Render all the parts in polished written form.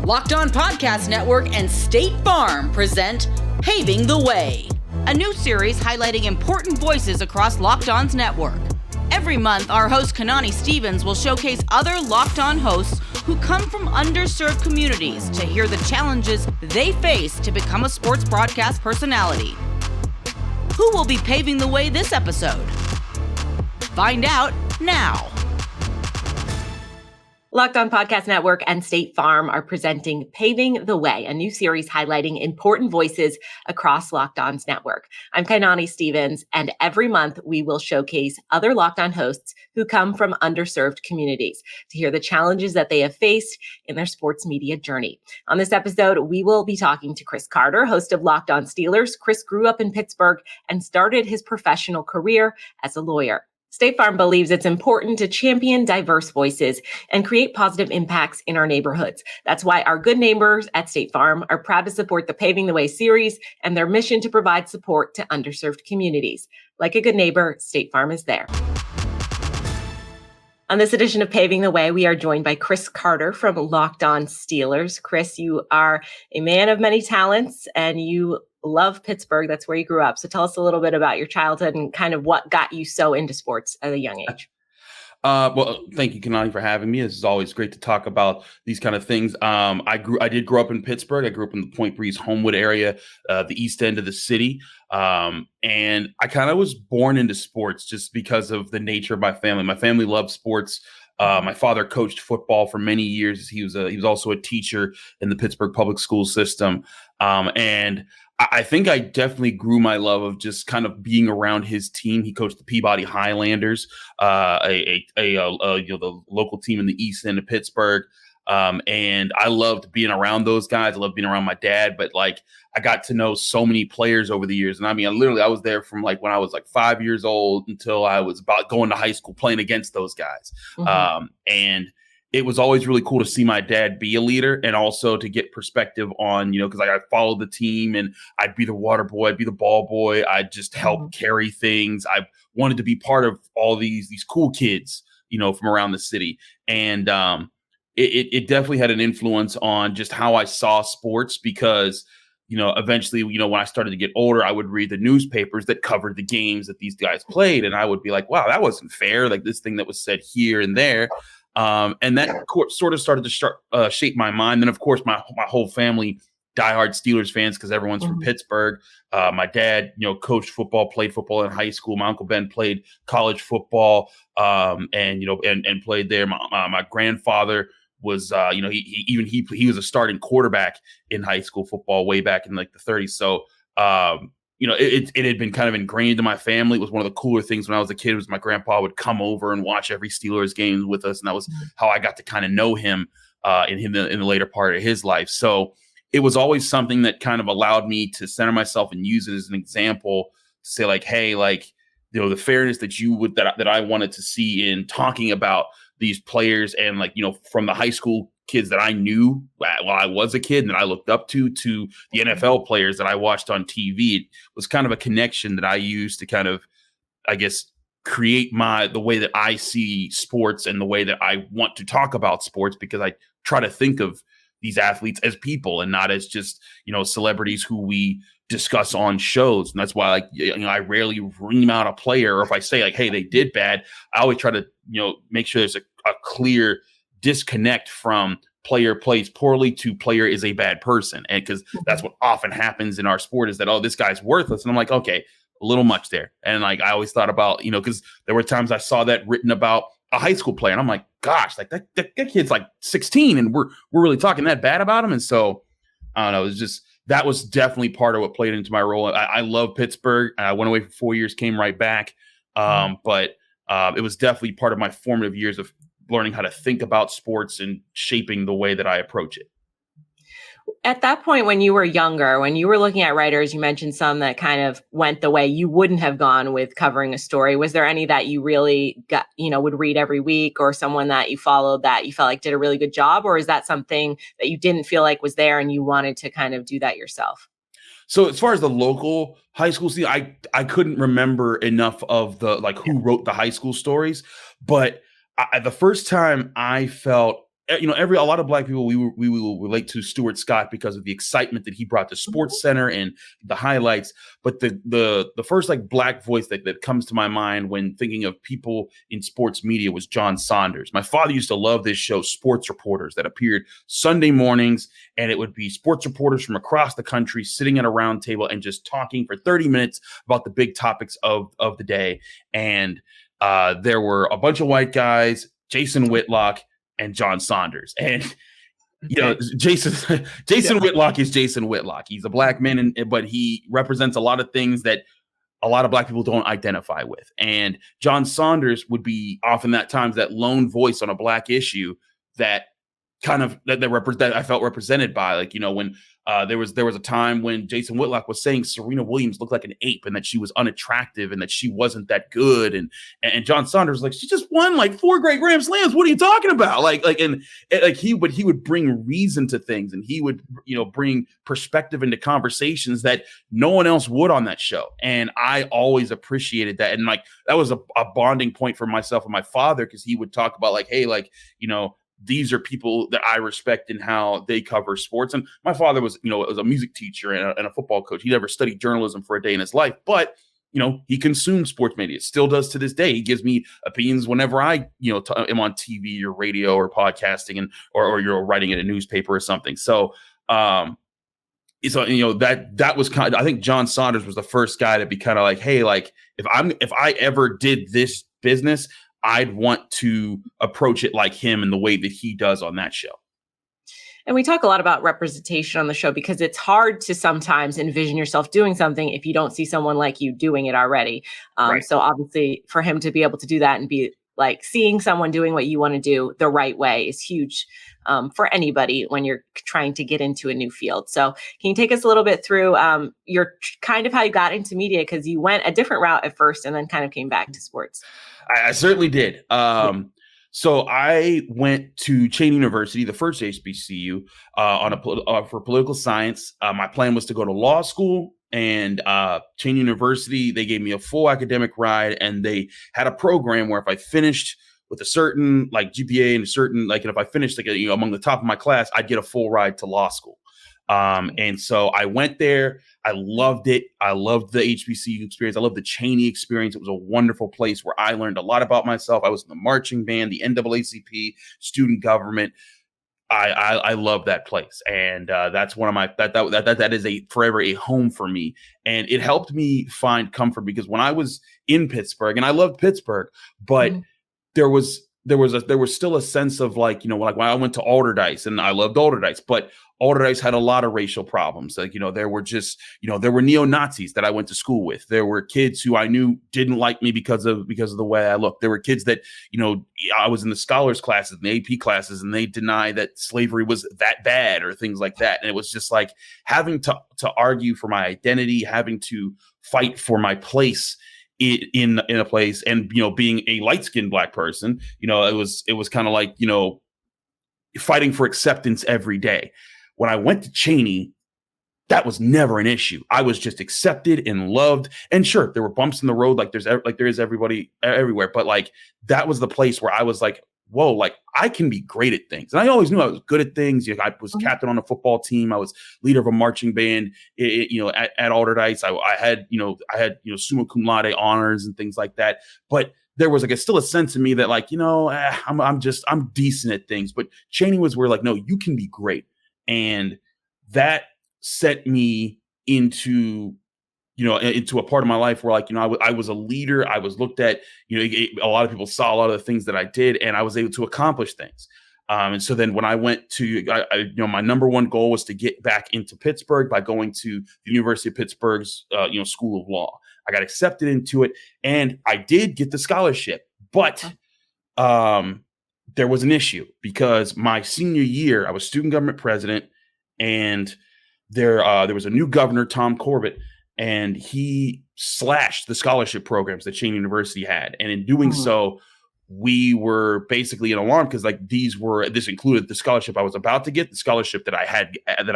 Locked On Podcast Network and State Farm present Paving the Way, a new series highlighting important voices across Locked On's network. Every month, our host Kanani Stevens will showcase other Locked On hosts who come from underserved communities to hear the challenges they face to become a sports broadcast personality. Who will be paving the way this episode? Find out now. Locked On Podcast Network and State Farm are presenting Paving the Way, a new series highlighting important voices across Locked On's network. I'm Kanani Stevens, and every month we will showcase other Locked On hosts who come from underserved communities to hear the challenges that they have faced in their sports media journey. On this episode, we will be talking to Chris Carter, host of Locked On Steelers. Chris grew up in Pittsburgh and started his professional career as a lawyer. State Farm believes it's important to champion diverse voices and create positive impacts in our neighborhoods. That's why our good neighbors at State Farm are proud to support the Paving the Way series and their mission to provide support to underserved communities. Like a good neighbor, State Farm is there. On this edition of Paving the Way, we are joined by Chris Carter from Locked On Steelers. Chris, you are a man of many talents and you love Pittsburgh. That's where you grew up. So tell us a little bit about your childhood and kind of what got you so into sports at a young age. Well, thank you, Kanani, for having me. It's always great to talk about these kind of things. I did grow up in Pittsburgh. I grew up in the Point Breeze, Homewood area, the east end of the city. And I kind of was born into sports just because of the nature of my family. My family loved sports. My father coached football for many years. He was also a teacher in the Pittsburgh public school system. And I think I definitely grew my love of just kind of being around his team. He coached the Peabody Highlanders, the local team in the east end of Pittsburgh. And I loved being around those guys. I loved being around my dad, but like I got to know so many players over the years. And I mean, I was there from like when I was like 5 years old until I was about going to high school playing against those guys. Mm-hmm. And it was always really cool to see my dad be a leader and also to get perspective on, because I followed the team and I'd be the water boy, I'd be the ball boy. I'd just help carry things. I wanted to be part of all these cool kids, from around the city. And it definitely had an influence on just how I saw sports because, eventually, when I started to get older, I would read the newspapers that covered the games that these guys played. And I would be like, wow, that wasn't fair. Like this thing that was said here and there. And that sort of started to shape my mind. Then, of course, my whole family, diehard Steelers fans, because everyone's from Pittsburgh. My dad, coached football, played football in high school. My Uncle Ben played college football, and played there. My grandfather was, he was a starting quarterback in high school football way back in like the 30s. So, it had been kind of ingrained in my family. It was one of the cooler things when I was a kid was my grandpa would come over and watch every Steelers game with us. And that was how I got to kind of know him in the later part of his life. So it was always something that kind of allowed me to center myself and use it as an example to say like, hey, like, the fairness that I wanted to see in talking about these players and like, from the high school kids that I knew while I was a kid and that I looked up to the NFL players that I watched on TV. It was kind of a connection that I used to kind of, I guess, create the way that I see sports and the way that I want to talk about sports, because I try to think of these athletes as people and not as just, celebrities who we discuss on shows. And that's why, like, I rarely ream out a player, or if I say like, hey, they did bad, I always try to, make sure there's a clear disconnect from player plays poorly to player is a bad person. And because that's what often happens in our sport is that, oh, this guy's worthless. And I'm like, okay, a little much there. And like, I always thought about, because there were times I saw that written about a high school player and I'm like, gosh, like that kid's like 16 and we're really talking that bad about him. And so I don't know, it was just, that was definitely part of what played into my role. I love Pittsburgh. I went away for 4 years, came right back. But it was definitely part of my formative years of learning how to think about sports and shaping the way that I approach it. At that point, when you were younger, when you were looking at writers, you mentioned some that kind of went the way you wouldn't have gone with covering a story. Was there any that you really got, would read every week, or someone that you followed that you felt like did a really good job? Or is that something that you didn't feel like was there and you wanted to kind of do that yourself? So as far as the local high school scene, I couldn't remember enough of the, like, who wrote the high school stories, but the first time I felt a lot of black people, we will relate to Stuart Scott because of the excitement that he brought to Sports Center and the highlights. But the first like black voice that comes to my mind when thinking of people in sports media was John Saunders. My father used to love this show, Sports Reporters, that appeared Sunday mornings, and it would be sports reporters from across the country sitting at a round table and just talking for 30 minutes about the big topics of the day. And there were a bunch of white guys, Jason Whitlock and John Saunders. And Jason Whitlock is Jason Whitlock. He's a black man, but he represents a lot of things that a lot of black people don't identify with. And John Saunders would be often at times that lone voice on a black issue that kind of that I felt represented by, like, when there was a time when Jason Whitlock was saying Serena Williams looked like an ape and that she was unattractive and that she wasn't that good. And John Saunders was like, she just won like 4 great Grand Slams. What are you talking about? He would bring reason to things, and he would, bring perspective into conversations that no one else would on that show. And I always appreciated that. And like, that was a bonding point for myself and my father, because he would talk about like, hey, like, these are people that I respect in how they cover sports. And my father was a music teacher and a football coach. He never studied journalism for a day in his life, but he consumed sports media. Still does to this day. He gives me opinions whenever I am on TV or radio or podcasting or writing in a newspaper or something. So that was kind of, I think John Saunders was the first guy to be kind of like, hey, like if I ever did this business, I'd want to approach it like him in the way that he does on that show. And we talk a lot about representation on the show because it's hard to sometimes envision yourself doing something if you don't see someone like you doing it already. Right. So obviously for him to be able to do that and be like seeing someone doing what you want to do the right way is huge for anybody when you're trying to get into a new field. So can you take us a little bit through your kind of how you got into media? Because you went a different route at first and then kind of came back to sports. I certainly did. So I went to Cheyney University, the first HBCU, for political science. My plan was to go to law school, and Cheyney University, they gave me a full academic ride, and they had a program where if I finished with a certain like GPA and a certain and if I finished among the top of my class, I'd get a full ride to law school. And so I went there. I loved it. I loved the HBCU experience. I loved the Cheyney experience. It was a wonderful place where I learned a lot about myself. I was in the marching band, the NAACP, student government. I love that place. And that's one of my, that is forever a home for me. And it helped me find comfort because when I was in Pittsburgh, and I loved Pittsburgh, but there was still a sense of like when I went to Alderdice, and I loved Alderdice, but Alderdice had a lot of racial problems. Like, there were just, there were neo-Nazis that I went to school with. There were kids who I knew didn't like me because of the way I looked. There were kids that, I was in the scholars classes and the AP classes, and they deny that slavery was that bad or things like that. And it was just like having to argue for my identity, having to fight for my place in a place, and being a light-skinned black person, it was kind of like fighting for acceptance every day. When I went to Cheyney, that was never an issue. I was just accepted and loved. And sure, there were bumps in the road, like there is everybody everywhere, but like that was the place where I was like, whoa, like I can be great at things. And I always knew I was good at things. I was captain on a football team. I was leader of a marching band, at Alderdice. I had summa cum laude honors and things like that. But there was still a sense in me that like, I'm decent at things. But Cheyney was where like, no, you can be great. And that set me into a part of my life where like, I was a leader. I was looked at, a lot of people saw a lot of the things that I did, and I was able to accomplish things. And so then when I went to, my number one goal was to get back into Pittsburgh by going to the University of Pittsburgh's, School of Law. I got accepted into it, and I did get the scholarship, but there was an issue because my senior year, I was student government president, and there was a new governor, Tom Corbett, and he slashed the scholarship programs that Cheyney University had. And in doing so, we were basically in alarm because like this included the scholarship I was about to get, the scholarship that I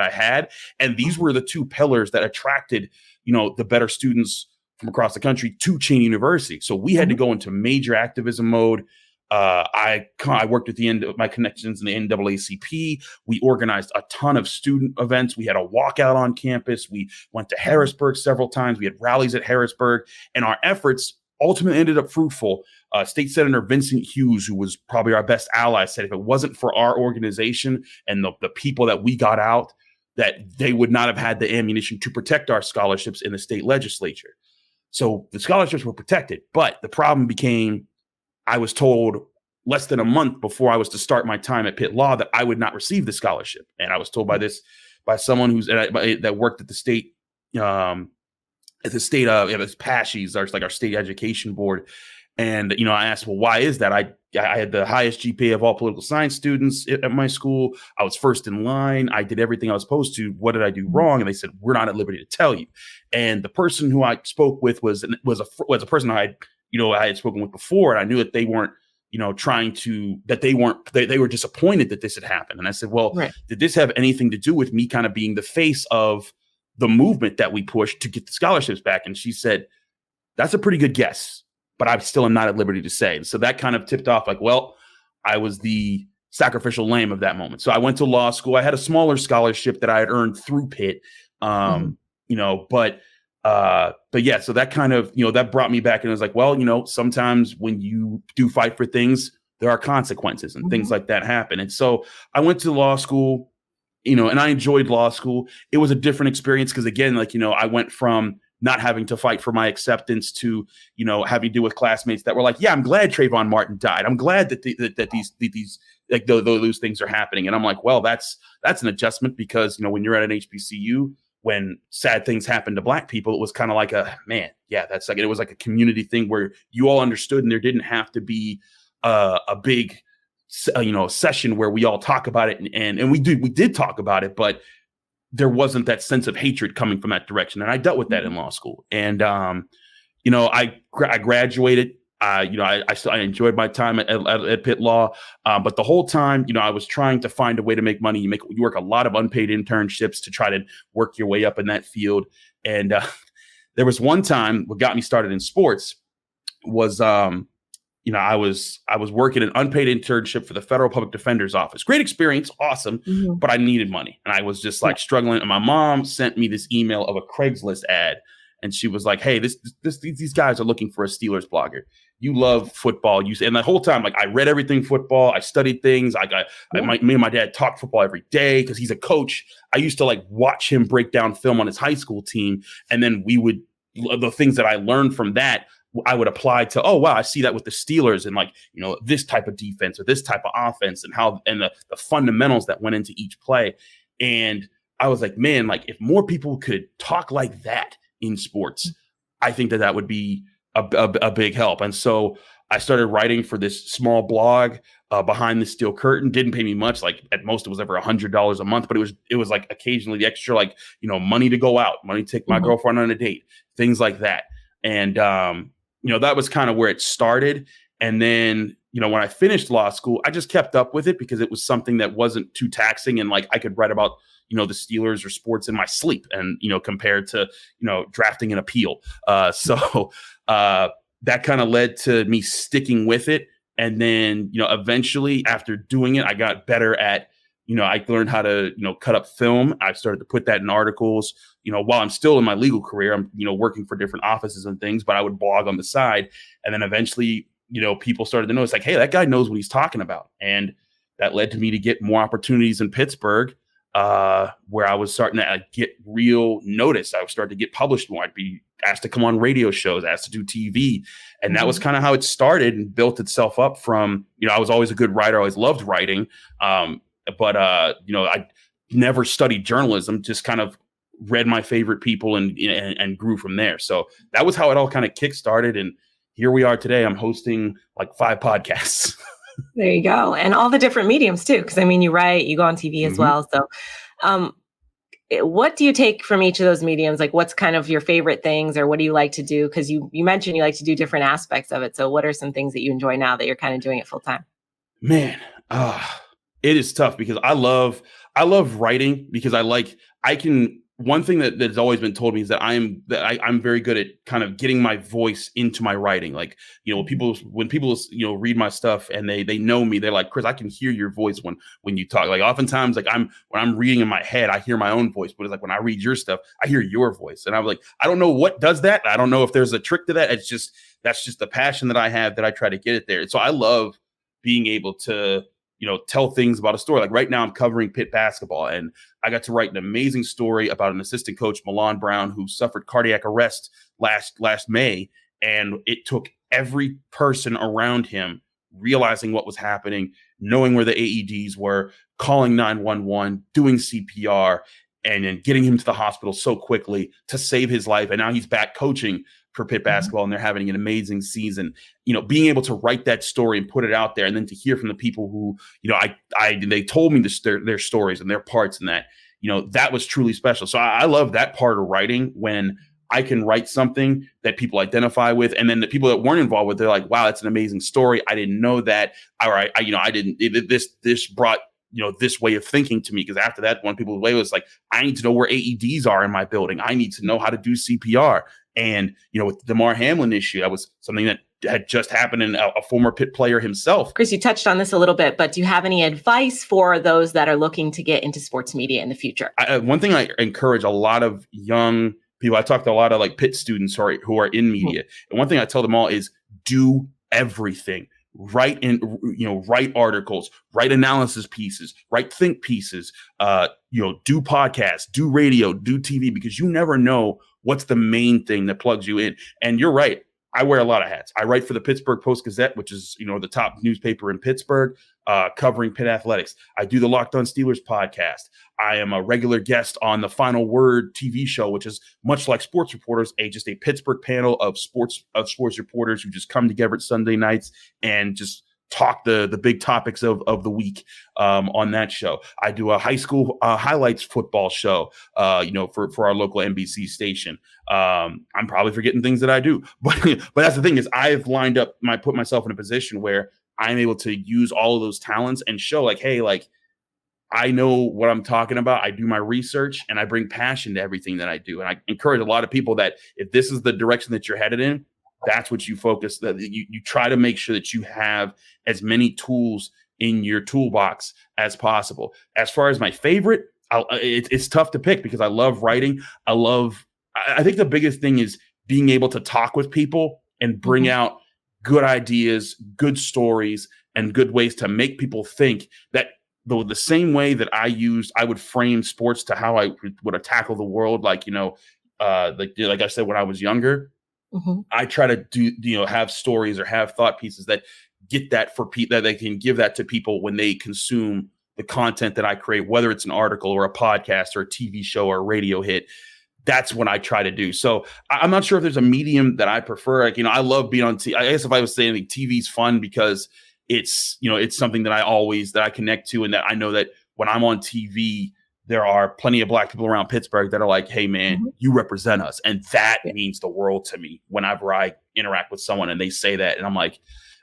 had. And these were the two pillars that attracted, the better students from across the country to Cheyney University. So we had to go into major activism mode. I worked at the end of my connections in the NAACP. We organized a ton of student events. We had a walkout on campus. We went to Harrisburg several times. We had rallies at Harrisburg, and our efforts ultimately ended up fruitful. State Senator Vincent Hughes, who was probably our best ally, said if it wasn't for our organization and the people that we got out, that they would not have had the ammunition to protect our scholarships in the state legislature. So the scholarships were protected, but the problem became, I was told less than a month before I was to start my time at Pitt Law that I would not receive the scholarship. And I was told by someone that worked at the state, it was PASHES, our state education board. And, I asked, well, why is that? I had the highest GPA of all political science students at my school. I was first in line. I did everything I was supposed to. What did I do wrong? And they said, we're not at liberty to tell you. And the person who I spoke with was a person I had spoken with before. And I knew that they weren't, they were disappointed that this had happened. And I said, well, Did this have anything to do with me kind of being the face of the movement that we pushed to get the scholarships back? And she said, that's a pretty good guess, but I still am not at liberty to say. And so that kind of tipped off I was the sacrificial lamb of that moment. So I went to law school. I had a smaller scholarship that I had earned through Pitt. But yeah, so that kind of, that brought me back, and I was like, well, sometimes when you do fight for things, there are consequences and things like that happen. And so I went to law school, and I enjoyed law school. It was a different experience because, again, I went from not having to fight for my acceptance to, having to deal with classmates that were like, yeah, I'm glad Trayvon Martin died. I'm glad that these those things are happening. And I'm like, well, that's an adjustment because, when you're at an HBCU, when sad things happen to Black people, it was kind of like it was like a community thing where you all understood, and there didn't have to be a big, session where we all talk about it. And we did talk about it, but there wasn't that sense of hatred coming from that direction. And I dealt with that in law school. And, I graduated. I enjoyed my time at Pitt Law. But the whole time, I was trying to find a way to make money. You work a lot of unpaid internships to try to work your way up in that field. And there was one time what got me started in sports was, I was working an unpaid internship for the Federal Public Defender's Office. Great experience, awesome, but I needed money, and I was just struggling. And my mom sent me this email of a Craigslist ad, and she was like, "Hey, these guys are looking for a Steelers blogger. You love football, and the whole time, I read everything football. I studied things. Me and my dad talked football every day because he's a coach. I used to watch him break down film on his high school team, and then the things that I learned from that, I would apply to, oh, wow, I see that with the Steelers and this type of defense or this type of offense and the fundamentals that went into each play. And I was like, man, if more people could talk like that in sports, I think that would be a big help. And so I started writing for this small blog behind the steel curtain. Didn't pay me much. At most it was ever $100 a month, but it was occasionally the extra, money to go out, money to take my girlfriend on a date, things like that. And, that was kind of where it started. And then, when I finished law school, I just kept up with it because it was something that wasn't too taxing. And I could write about, the Steelers or sports in my sleep and, compared to, drafting an appeal. So that kind of led to me sticking with it. And then, eventually after doing it, I got better at, I learned how to, cut up film. I started to put that in articles, while I'm still in my legal career, I'm, working for different offices and things, but I would blog on the side. And then eventually, people started to notice hey, that guy knows what he's talking about. And that led to me to get more opportunities in Pittsburgh, where I was starting to get real notice. I was starting to get published more. I'd be asked to come on radio shows, asked to do TV. And that was kind of how it started and built itself up from, I was always a good writer. I always loved writing. But I never studied journalism, just kind of read my favorite people and grew from there. So that was how it all kind of kickstarted. And here we are today. I'm hosting 5 podcasts. There you go. And all the different mediums too. Because you write, you go on TV as well. So what do you take from each of those mediums? What's kind of your favorite things, or what do you like to do? Because you mentioned you like to do different aspects of it. So what are some things that you enjoy now that you're kind of doing it full time? Man, it is tough because I love writing because I can one thing that's always been told me is that I'm very good at kind of getting my voice into my writing. Like, when people read my stuff and they know me, they're like, Chris, I can hear your voice when you talk. Like oftentimes, like when I'm reading in my head, I hear my own voice, but it's like when I read your stuff, I hear your voice. And I'm like, I don't know what does that. I don't know if there's a trick to that. That's just the passion that I have, that I try to get it there. And so I love being able to, tell things about a story. Like right now I'm covering Pitt basketball, and I got to write an amazing story about an assistant coach, Milan Brown, who suffered cardiac arrest last May. And it took every person around him realizing what was happening, knowing where the AEDs were, calling 911, doing CPR, and then getting him to the hospital so quickly to save his life. And now he's back coaching for Pitt basketball, and they're having an amazing season. Being able to write that story and put it out there, and then to hear from the people who, they told me their stories and their parts in that, that was truly special. So I love that part of writing, when I can write something that people identify with, and then the people that weren't involved with, they're like, wow, that's an amazing story. I didn't know that. All right, this brought this way of thinking to me, because after that, one people's way was like, I need to know where AEDs are in my building. I need to know how to do CPR. And, with the Damar Hamlin issue, that was something that had just happened in a former Pitt player himself. Chris, you touched on this a little bit, but do you have any advice for those that are looking to get into sports media in the future? One thing I encourage a lot of young people, I talk to a lot of like Pitt students who are in media. And one thing I tell them all is do everything. Write articles, write analysis pieces, write think pieces, do podcasts, do radio, do TV, because you never know what's the main thing that plugs you in. And you're right. I wear a lot of hats. I write for the Pittsburgh Post-Gazette, which is, the top newspaper in Pittsburgh, covering Pitt athletics. I do the Locked On Steelers podcast. I am a regular guest on the Final Word TV show, which is much like Sports Reporters, just a Pittsburgh panel of sports reporters who just come together at Sunday nights and just talk the big topics of the week on that show. I do a high school highlights football show, for our local NBC station. I'm probably forgetting things that I do, but that's the thing, is I've put myself in a position where I'm able to use all of those talents and show like, hey, like I know what I'm talking about. I do my research and I bring passion to everything that I do. And I encourage a lot of people that if this is the direction that you're headed in, that's what you focus, that you try to make sure that you have as many tools in your toolbox as possible. As far as my favorite, it's tough to pick because I love writing. I think the biggest thing is being able to talk with people and bring out good ideas, good stories, and good ways to make people think. That the same way that I would frame sports to how I would tackle the world, like I said when I was younger. I try to do, have stories or have thought pieces that get that for people, that they can give that to people when they consume the content that I create, whether it's an article or a podcast or a TV show or a radio hit. That's what I try to do. So I'm not sure if there's a medium that I prefer. Like, I love being on TV. I guess if I was saying like, TV's fun because it's something that I connect to, and that I know that when I'm on TV, there are plenty of Black people around Pittsburgh that are like, hey, man, you represent us. And that means the world to me whenever I interact with someone and they say that. And I'm like,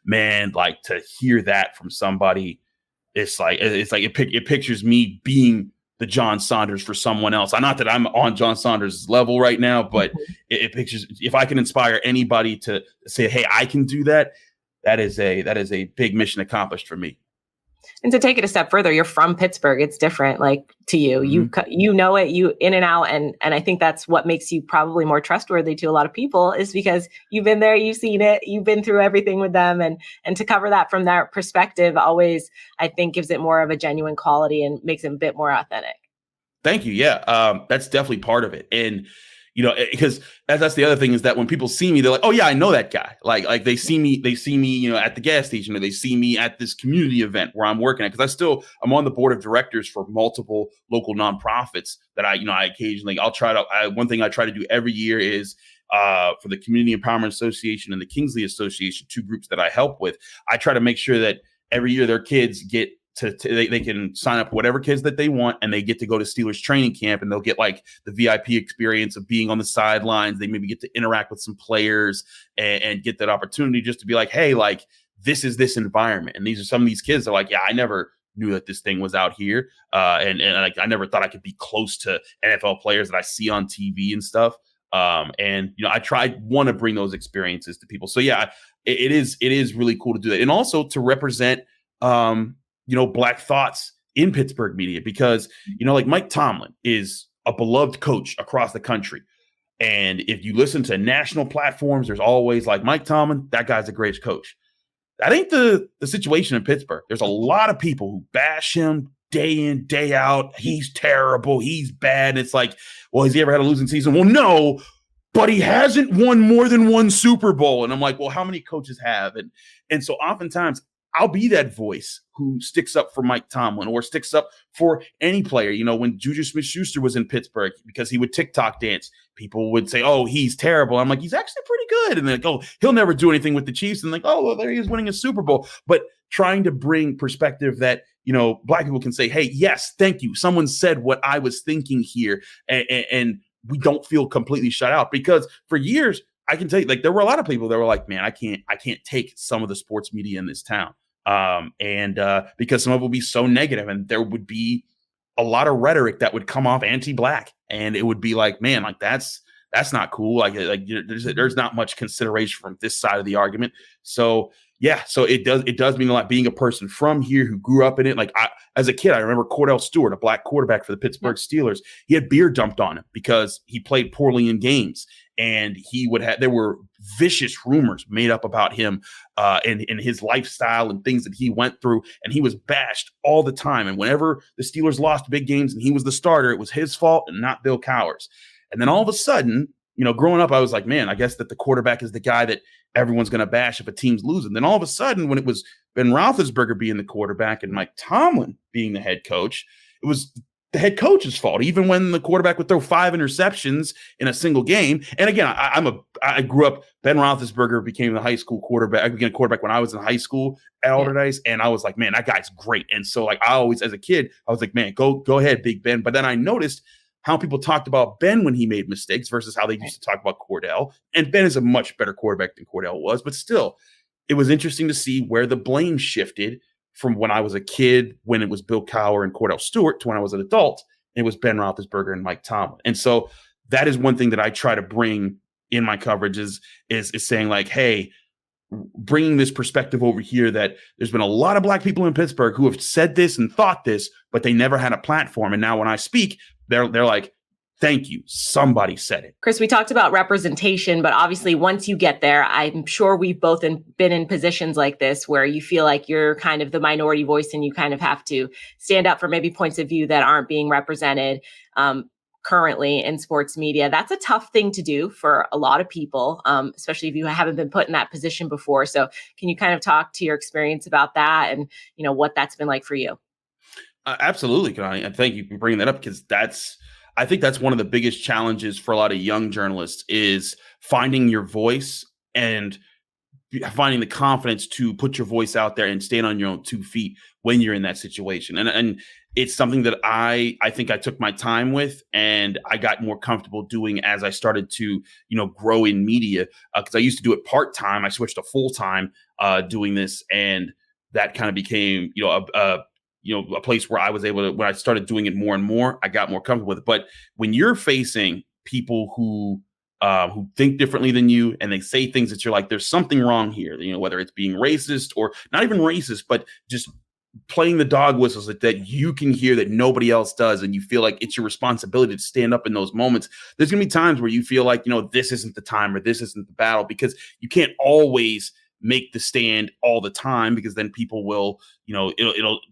man, like to hear that from somebody, it pictures me being the John Saunders for someone else. Not that I'm on John Saunders' level right now, but it pictures, if I can inspire anybody to say, hey, I can do that, that is a big mission accomplished for me. And to take it a step further, you're from Pittsburgh. It's different, like to you, you know it, you in and out. And I think that's what makes you probably more trustworthy to a lot of people, is because you've been there, you've seen it, you've been through everything with them. And to cover that from that perspective always, I think, gives it more of a genuine quality and makes it a bit more authentic. Thank you. Yeah, that's definitely part of it. And because that's the other thing, is that when people see me, they're like, oh yeah, I know that guy. Like they see me, at the gas station, or they see me at this community event where I'm working at. Cause I'm on the board of directors for multiple local nonprofits that I occasionally, one thing I try to do every year is for the Community Empowerment Association and the Kingsley Association, two groups that I help with. I try to make sure that every year their kids get they can sign up whatever kids that they want, and they get to go to Steelers training camp, and they'll get like the VIP experience of being on the sidelines. They maybe get to interact with some players and get that opportunity just to be like, hey, like this is this environment. And these are some of these kids that are like, yeah, I never knew that this thing was out here. And I never thought I could be close to NFL players that I see on TV and stuff. And I want to bring those experiences to people. So yeah, it is really cool to do that. And also to represent, Black thoughts in Pittsburgh media, because, like Mike Tomlin is a beloved coach across the country. And if you listen to national platforms, there's always like, Mike Tomlin, that guy's the greatest coach. That ain't the situation in Pittsburgh. There's a lot of people who bash him day in, day out. He's terrible. He's bad. And it's like, well, has he ever had a losing season? Well, no, but he hasn't won more than one Super Bowl. And I'm like, well, how many coaches have? And so oftentimes I'll be that voice who sticks up for Mike Tomlin or sticks up for any player. When Juju Smith-Schuster was in Pittsburgh, because he would TikTok dance, people would say, oh, he's terrible. I'm like, he's actually pretty good. And they're like, oh, he'll never do anything with the Chiefs. And like, oh, well, there he is winning a Super Bowl. But trying to bring perspective that, Black people can say, hey, yes, thank you. Someone said what I was thinking here. And we don't feel completely shut out, because for years, I can tell you, like, there were a lot of people that were like, man, I can't take some of the sports media in this town. Because some of it would be so negative, and there would be a lot of rhetoric that would come off anti-Black, and it would be like, man, like that's not cool. Like there's not much consideration from this side of the argument. So yeah, so it does mean a lot being a person from here who grew up in it. Like as a kid, I remember Cordell Stewart, a Black quarterback for the Pittsburgh Steelers. He had beer dumped on him because he played poorly in games, and there were vicious rumors made up about him and his lifestyle and things that he went through, and he was bashed all the time. And whenever the Steelers lost big games and he was the starter, it was his fault and not Bill Cowher's. And then all of a sudden, growing up, I was like, man, I guess that the quarterback is the guy that everyone's going to bash if a team's losing. Then all of a sudden, when it was Ben Roethlisberger being the quarterback and Mike Tomlin being the head coach, it was the head coach's fault, even when the quarterback would throw 5 interceptions in a single game. And again, I grew up, Ben Roethlisberger became the high school quarterback. I became a quarterback when I was in high school at Alderdice, and I was like, man, that guy's great. And so like I always, as a kid, I was like, man, go ahead, Big Ben. But then I noticed how people talked about Ben when he made mistakes versus how they used to talk about Cordell. And Ben is a much better quarterback than Cordell was, but still, it was interesting to see where the blame shifted from when I was a kid, when it was Bill Cowher and Cordell Stewart, to when I was an adult, and it was Ben Roethlisberger and Mike Tomlin. And so that is one thing that I try to bring in my coverage is saying like, hey, bringing this perspective over here that there's been a lot of Black people in Pittsburgh who have said this and thought this, but they never had a platform. And now when I speak, they're like, thank you, somebody said it. Chris, we talked about representation, but obviously once you get there, I'm sure we've both been in positions like this where you feel like you're kind of the minority voice and you kind of have to stand up for maybe points of view that aren't being represented currently in sports media. That's a tough thing to do for a lot of people, especially if you haven't been put in that position before. So can you kind of talk to your experience about that and, what that's been like for you? Absolutely, Connie. And thank you for bringing that up, because I think that's one of the biggest challenges for a lot of young journalists is finding your voice and finding the confidence to put your voice out there and stand on your own 2 feet when you're in that situation. And it's something that I think I took my time with, and I got more comfortable doing as I started to, grow in media, because I used to do it part-time. I switched to full-time doing this, and that kind of became, a place where I was able to, when I started doing it more and more, I got more comfortable with it. But when you're facing people who think differently than you, and they say things that you're like, there's something wrong here, whether it's being racist or not even racist, but just playing the dog whistles that you can hear that nobody else does, and you feel like it's your responsibility to stand up in those moments. There's going to be times where you feel like, this isn't the time or this isn't the battle, because you can't always make the stand all the time, because then people will,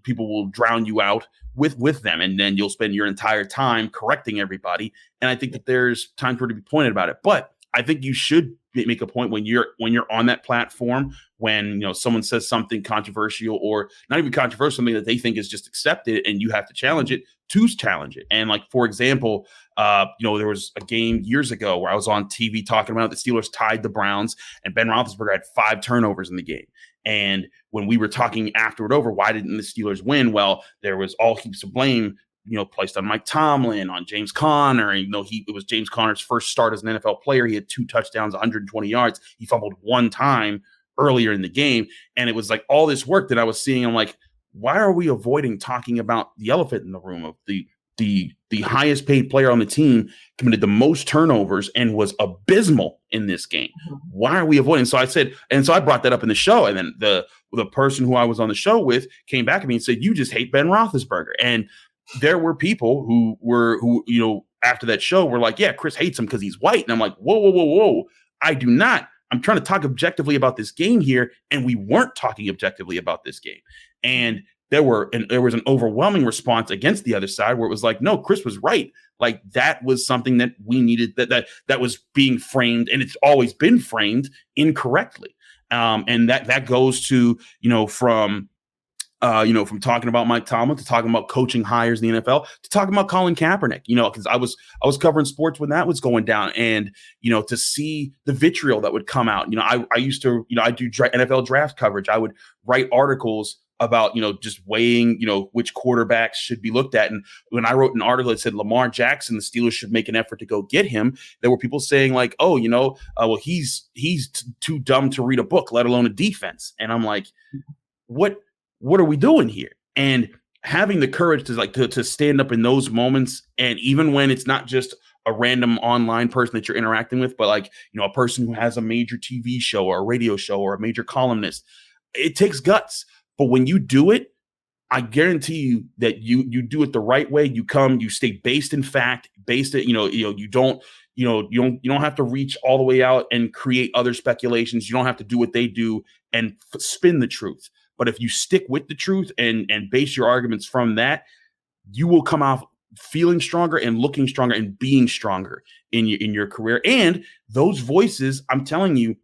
people will drown you out with them, and then you'll spend your entire time correcting everybody. And I think that there's time for it to be pointed about it. But I think you should make a point when you're on that platform, when someone says something controversial, or not even controversial, something that they think is just accepted, and you have to challenge it, And like, for example, there was a game years ago where I was on TV talking about the Steelers tied the Browns, and Ben Roethlisberger had 5 turnovers in the game. And when we were talking after it over, why didn't the Steelers win? Well, there was all heaps of blame, placed on Mike Tomlin, on James Conner. It was James Conner's first start as an NFL player. He had 2 touchdowns, 120 yards. He fumbled 1 time earlier in the game. And it was like all this work that I was seeing. I'm like, why are we avoiding talking about the elephant in the room of the highest paid player on the team committed the most turnovers and was abysmal in this game? Why are we avoiding? So I brought that up in the show, and then the person who I was on the show with came back at me and said, "You just hate Ben Roethlisberger." And there were people who after that show were like, "Yeah, Chris hates him because he's white." And I'm like, whoa. I do not. I'm trying to talk objectively about this game here, and we weren't talking objectively about this game. And there was an overwhelming response against the other side where it was like, no, Chris was right. Like, that was something that we needed, that was being framed, and it's always been framed incorrectly. And that goes to, from talking about Mike Tomlin to talking about coaching hires in the NFL to talking about Colin Kaepernick, because I was covering sports when that was going down, and, to see the vitriol that would come out. I used to, I do NFL draft coverage. I would write articles about, just weighing, which quarterbacks should be looked at. And when I wrote an article that said Lamar Jackson, the Steelers should make an effort to go get him, there were people saying like, oh, well, he's too dumb to read a book, let alone a defense. And I'm like, what are we doing here? And having the courage to stand up in those moments, and even when it's not just a random online person that you're interacting with, but like, a person who has a major TV show or a radio show or a major columnist, it takes guts. But when you do it, I guarantee you that you do it the right way. You stay based in fact, you don't have to reach all the way out and create other speculations. You don't have to do what they do and spin the truth. But if you stick with the truth and base your arguments from that, you will come off feeling stronger and looking stronger and being stronger in your career. And those voices, I'm telling you,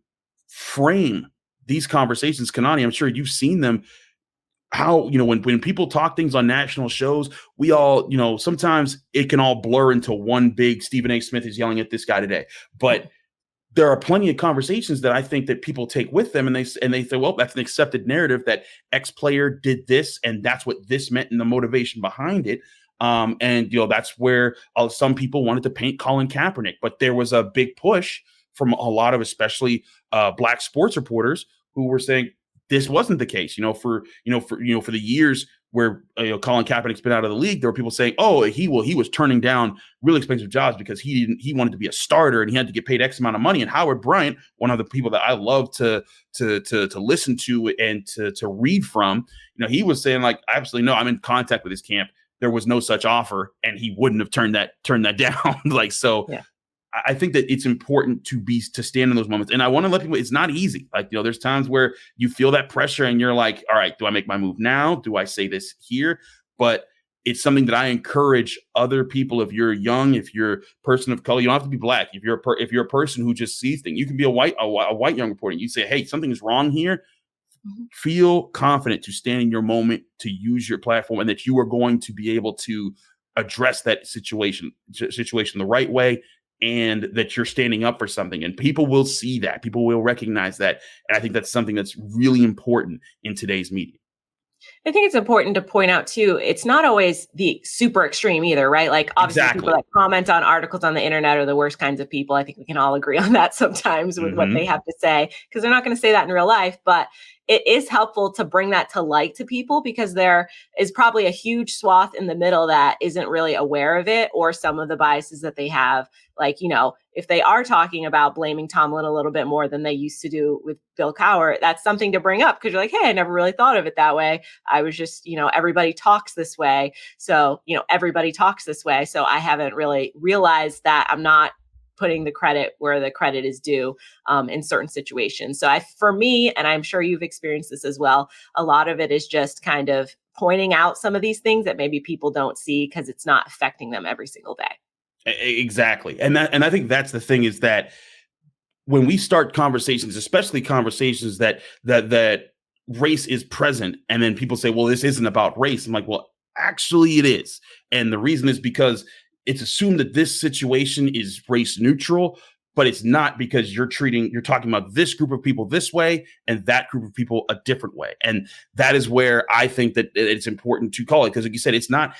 frame these conversations. Kanani, I'm sure you've seen them. How, when people talk things on national shows, we all, sometimes it can all blur into one big Stephen A. Smith is yelling at this guy today. But there are plenty of conversations that I think that people take with them, and they say, well, that's an accepted narrative that X player did this, and that's what this meant and the motivation behind it. And that's where some people wanted to paint Colin Kaepernick, but there was a big push from a lot of especially Black sports reporters who were saying this wasn't the case. For the years where Colin Kaepernick's been out of the league, there were people saying, oh, he was turning down really expensive jobs because he wanted to be a starter and he had to get paid X amount of money. And Howard Bryant, one of the people that I love to listen to and to read from, he was saying like, absolutely no, I'm in contact with his camp. There was no such offer, and he wouldn't have turned that down. Yeah. I think that it's important to stand in those moments. And I want to let people, it's not easy. Like, there's times where you feel that pressure and you're like, all right, do I make my move now? Do I say this here? But it's something that I encourage other people. If you're young, if you're a person of color, you don't have to be Black. If you're a person who just sees things, you can be a white young reporter. You say, hey, something is wrong here. Mm-hmm. Feel confident to stand in your moment, to use your platform, and that you are going to be able to address that situation the right way, and that you're standing up for something, and people will see that. People will recognize that. And I think that's something that's really important in today's media. I think it's important to point out too, it's not always the super extreme either, right? Like obviously People that comment on articles on the internet are the worst kinds of people. I think we can all agree on that sometimes with what they have to say, because they're not going to say that in real life. But it is helpful to bring that to light to people, because there is probably a huge swath in the middle that isn't really aware of it, or some of the biases that they have. Like, if they are talking about blaming Tomlin a little bit more than they used to do with Bill Cowher, that's something to bring up, because you're like, hey, I never really thought of it that way. I was just, everybody talks this way. So, everybody talks this way. So I haven't really realized that I'm not putting the credit where the credit is due in certain situations. So for me, and I'm sure you've experienced this as well, a lot of it is just kind of pointing out some of these things that maybe people don't see because it's not affecting them every single day. Exactly. And I think that's the thing, is that when we start conversations, especially conversations that race is present, and then people say, well, this isn't about race. I'm like, well, actually it is. And the reason is because it's assumed that this situation is race neutral, but it's not because you're talking about this group of people this way and that group of people a different way. And that is where I think that it's important to call it, because like you said, it's not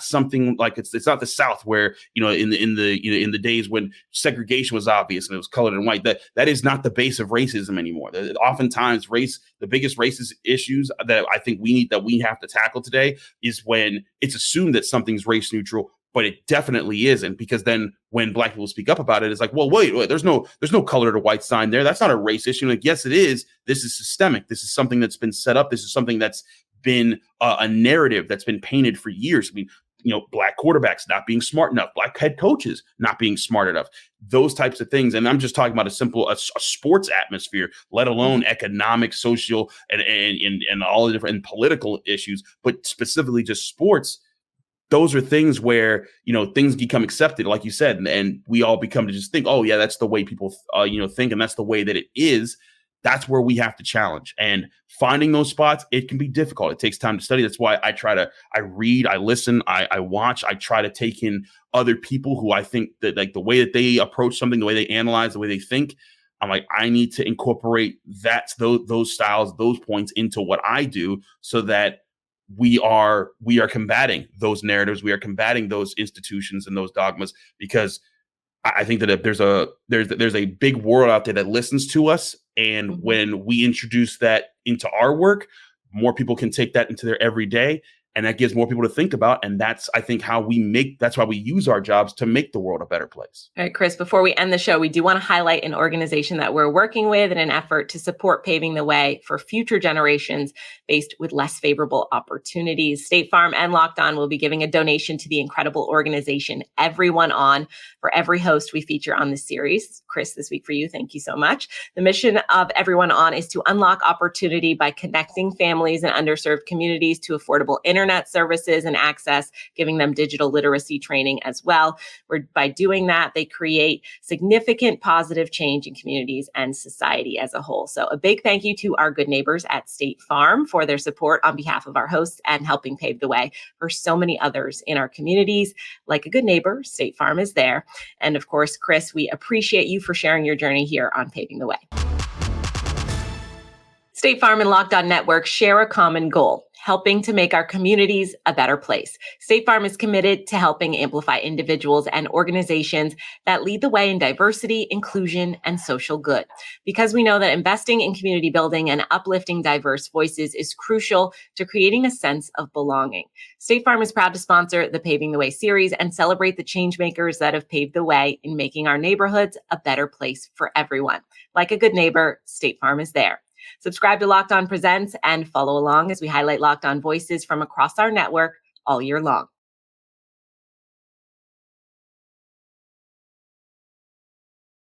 something like it's not the South where, in the days when segregation was obvious and it was colored and white, that is not the base of racism anymore. Oftentimes the biggest racist issues that I think we have to tackle today is when it's assumed that something's race neutral, but it definitely isn't, because then when Black people speak up about it, it's like, well, wait, there's no color to white sign there. That's not a race issue. Like, yes, it is. This is systemic. This is something that's been set up. This is something that's been a narrative that's been painted for years. I mean, Black quarterbacks not being smart enough, Black head coaches not being smart enough, those types of things. And I'm just talking about a sports atmosphere, let alone economic, social, and all the different political issues, but specifically just sports. Those are things where, things become accepted, like you said, and we all become to just think, oh yeah, that's the way people, think, and that's the way that it is. That's where we have to challenge, and finding those spots. It can be difficult. It takes time to study. That's why I read, I listen, I watch, I try to take in other people who I think that, like, the way that they approach something, the way they analyze, the way they think. I'm like, I need to incorporate those styles, those points into what I do, so that we are combating those narratives. We are combating those institutions and those dogmas, because I think that if there's a big world out there that listens to us. And when we introduce that into our work, more people can take that into their everyday. And that gives more people to think about. And that's, I think, that's why we use our jobs to make the world a better place. All right, Chris, before we end the show, we do want to highlight an organization that we're working with in an effort to support paving the way for future generations faced with less favorable opportunities. State Farm and Locked On will be giving a donation to the incredible organization Everyone On for every host we feature on this series. Chris, this week for you, thank you so much. The mission of Everyone On is to unlock opportunity by connecting families in underserved communities to affordable internet services and access, giving them digital literacy training as well. By doing that, they create significant positive change in communities and society as a whole. So a big thank you to our good neighbors at State Farm for their support on behalf of our hosts and helping pave the way for so many others in our communities. Like a good neighbor, State Farm is there. And of course, Chris, we appreciate you for sharing your journey here on Paving the Way. State Farm and Locked On Network share a common goal: helping to make our communities a better place. State Farm is committed to helping amplify individuals and organizations that lead the way in diversity, inclusion, and social good. Because we know that investing in community building and uplifting diverse voices is crucial to creating a sense of belonging. State Farm is proud to sponsor the Paving the Way series and celebrate the change makers that have paved the way in making our neighborhoods a better place for everyone. Like a good neighbor, State Farm is there. Subscribe to Locked On Presents and follow along as we highlight Locked On voices from across our network all year long.